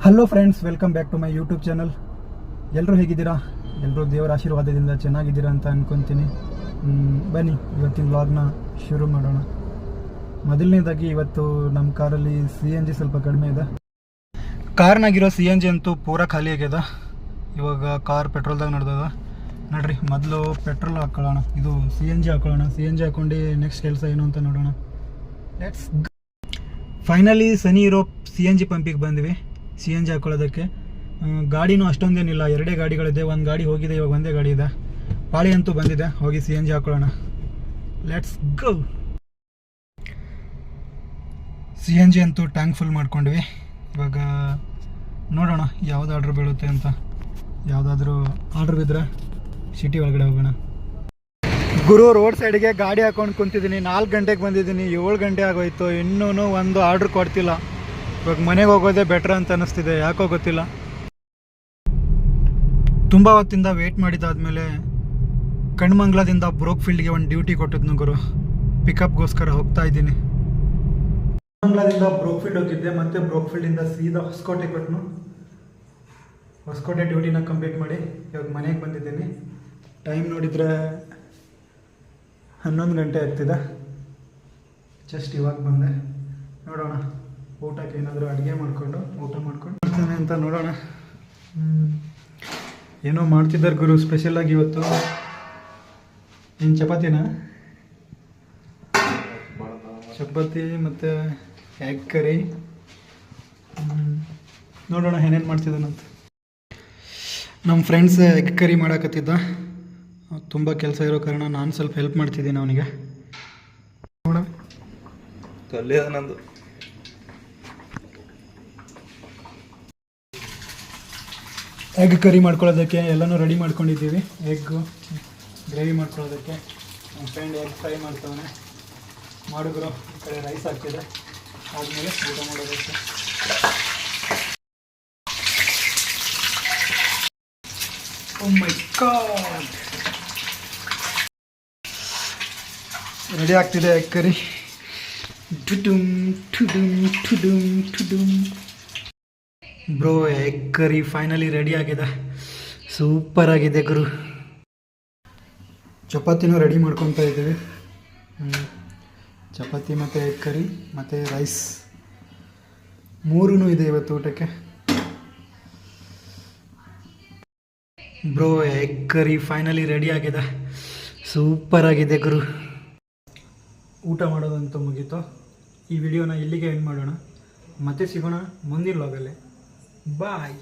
Hello friends, welcome back to my YouTube channel. ಎಲ್ಲರೂ ಹೇಗಿದ್ದೀರಾ? ಎಲ್ಲರೂ ದೇವರ ಆಶೀರ್ವಾದದಿಂದ ಚೆನ್ನಾಗಿದ್ದೀರಾ ಅಂತ ಅಂದ್ಕೊತೀನಿ. ಬನ್ನಿ ಇವತ್ತಿನ ವ್ಲಾಗ್ನ ಶುರು ಮಾಡೋಣ. ಮೊದಲನೇದಾಗಿ ಇವತ್ತು ನಮ್ಮ ಕಾರಲ್ಲಿ CNG ಸ್ವಲ್ಪ ಕಡಿಮೆ ಇದೆ. ಕಾರ್ನಾಗಿರೋ CNG ಅಂತೂ ಪೂರಾ ಖಾಲಿ ಆಗ್ಯದ. ಇವಾಗ ಕಾರ್ ಪೆಟ್ರೋಲ್ದಾಗ ನಡೆದದ. ನೋಡ್ರಿ, ಮೊದಲು ಪೆಟ್ರೋಲ್ ಹಾಕೊಳ್ಳೋಣ, ಇದು CNG ಹಾಕೊಳ್ಳೋಣ. CNG ಹಾಕೊಂಡು ನೆಕ್ಸ್ಟ್ ಕೆಲಸ ಏನು ಅಂತ ನೋಡೋಣ. ಲೆಟ್ಸ್ ಫೈನಲಿ ಸನಿ ಇರೋ CNG ಪಂಪಿಗೆ ಬಂದ್ವಿ CNG ಹಾಕೊಳ್ಳೋದಕ್ಕೆ. ಗಾಡಿನೂ ಅಷ್ಟೊಂದೇನಿಲ್ಲ, ಎರಡೇ ಗಾಡಿಗಳಿದೆ. ಒಂದು ಗಾಡಿ ಹೋಗಿದೆ, ಇವಾಗ ಒಂದೇ ಗಾಡಿ ಇದೆ. ಪಾಳಿ ಅಂತೂ ಬಂದಿದೆ, ಹೋಗಿ CNG ಹಾಕೊಳ್ಳೋಣ. Let's go. CNG ಅಂತೂ ಟ್ಯಾಂಕ್ ಫುಲ್ ಮಾಡ್ಕೊಂಡ್ವಿ. ಇವಾಗ ನೋಡೋಣ ಯಾವ್ದು ಆರ್ಡ್ರ್ ಬೀಳುತ್ತೆ ಅಂತ. ಯಾವುದಾದ್ರೂ ಆರ್ಡ್ರ್ ಬಿದ್ದರೆ ಸಿಟಿ ಒಳಗಡೆ ಹೋಗೋಣ. ಗುರು, ರೋಡ್ ಸೈಡ್ಗೆ ಗಾಡಿ ಹಾಕೊಂಡು ಕುಂತಿದ್ದೀನಿ. 4 ಗಂಟೆಗೆ ಬಂದಿದ್ದೀನಿ, 7 ಗಂಟೆ ಆಗೋಯ್ತು, ಇನ್ನೂ ಒಂದು ಆರ್ಡ್ರ್ ಕೊಡ್ತಿಲ್ಲ. ಇವಾಗ ಮನೆಗೆ ಹೋಗೋದೇ ಬೆಟ್ರ್ ಅಂತ ಅನ್ನಿಸ್ತಿದೆ, ಯಾಕೋ ಗೊತ್ತಿಲ್ಲ. ತುಂಬ ಹೊತ್ತಿಂದ ವೆಯ್ಟ್ ಮಾಡಿದ್ದಾದಮೇಲೆ ಕಣ್ಮಂಗ್ಲದಿಂದ ಬ್ರೋಕ್ಫೀಲ್ಡ್ಗೆ ಒಂದು ಡ್ಯೂಟಿ ಕೊಟ್ಟಿದ್ನು ಗುರು. ಪಿಕಪ್ಗೋಸ್ಕರ ಹೋಗ್ತಾ ಇದ್ದೀನಿ. ಕಣ್ಮಂಗ್ಲದಿಂದ ಬ್ರೋಕ್ಫೀಲ್ಡ್ ಹೋಗಿದ್ದೆ, ಮತ್ತು ಬ್ರೋಕ್ಫೀಲ್ಡಿಂದ ಸೀದಾ ಹೊಸಕೋಟೆ ಕೊಟ್ಟನು. ಹೊಸಕೋಟೆ ಡ್ಯೂಟಿನ ಕಂಪ್ಲೀಟ್ ಮಾಡಿ ಇವಾಗ ಮನೆಗೆ ಬಂದಿದ್ದೀನಿ. ಟೈಮ್ ನೋಡಿದರೆ 11 ಗಂಟೆ ಆಗ್ತಿದೆ. ಜಸ್ಟ್ ಇವಾಗ ಬಂದೆ. ನೋಡೋಣ ಊಟಕ್ಕೆ ಏನಾದರೂ ಅಡುಗೆ ಮಾಡಿಕೊಂಡು ಊಟ ಮಾಡ್ತಾನೆ ಅಂತ ನೋಡೋಣ. ಏನೋ ಮಾಡ್ತಿದ್ದಾರೆ ಗುರು ಸ್ಪೆಷಲಾಗಿ ಇವತ್ತು. ಏನು ಚಪಾತಿನಾ? ಚಪಾತಿ ಮತ್ತು ಎಗ್ ಕರಿ. ನೋಡೋಣ ಏನೇನು ಮಾಡ್ತಿದ್ದಾನಂತ. ನಮ್ಮ ಫ್ರೆಂಡ್ಸ್ ಎಗ್ ಕರಿ ಮಾಡಾಕತ್ತಿದ್ದ. ತುಂಬ ಕೆಲಸ ಇರೋ ಕಾರಣ ನಾನು ಸ್ವಲ್ಪ ಹೆಲ್ಪ್ ಮಾಡ್ತಿದ್ದೀನಿ ಅವನಿಗೆ. ನೋಡ ಕಲ್ಲೇ ನಂದು. ಎಗ್ ಕರಿ ಮಾಡ್ಕೊಳ್ಳೋದಕ್ಕೆ ಎಲ್ಲನೂ ರೆಡಿ ಮಾಡ್ಕೊಂಡಿದ್ದೀವಿ. ಎಗ್ಗು ಗ್ರೇವಿ ಮಾಡ್ಕೊಳ್ಳೋದಕ್ಕೆ ನಮ್ಮ ಫ್ರೆಂಡ್ ಎಗ್ ಫ್ರೈ ಮಾಡ್ತಾನೆ. ಮಾಡಿದ್ರು ಈ ಕಡೆ ರೈಸ್ ಹಾಕ್ತಿದೆ. ಆದಮೇಲೆ ಊಟ ಮಾಡೋದಕ್ಕೆ. ಓ ಮೈ ಗಾಡ್, ರೆಡಿ ಆಗ್ತಿದೆ ಎಗ್ ಕರಿ. ಟುಡುಮ್ ಟುಡುಮ್ ಟುಡುಮ್ ಟುಡುಮ್. Bro, egg curry finally ready ಆಗಿದೆ. ಸೂಪರ್ ಆಗಿದೆ ಗುರು. ಚಪಾತಿನೂ ರೆಡಿ ಮಾಡ್ಕೊತಾ ಇದ್ದೀವಿ. ಚಪಾತಿ ಮತ್ತು ಎಗ್ ಕರಿ ಮತ್ತು ರೈಸ್ 3 ಇದೆ ಇವತ್ತು ಊಟಕ್ಕೆ. Bro, egg curry finally ready ಆಗಿದೆ. ಸೂಪರ್ ಆಗಿದೆ ಗುರು. ಊಟ ಮಾಡೋದಂತೂ ಮುಗೀತು. ಈ ವಿಡಿಯೋನ ಇಲ್ಲಿಗೆ ಎಂಡ್ ಮಾಡೋಣ. ಮತ್ತೆ ಸಿಗೋಣ ಮುಂದಿನ ವ್ಲಾಗಲ್ಲಿ. ಬಾಯ್.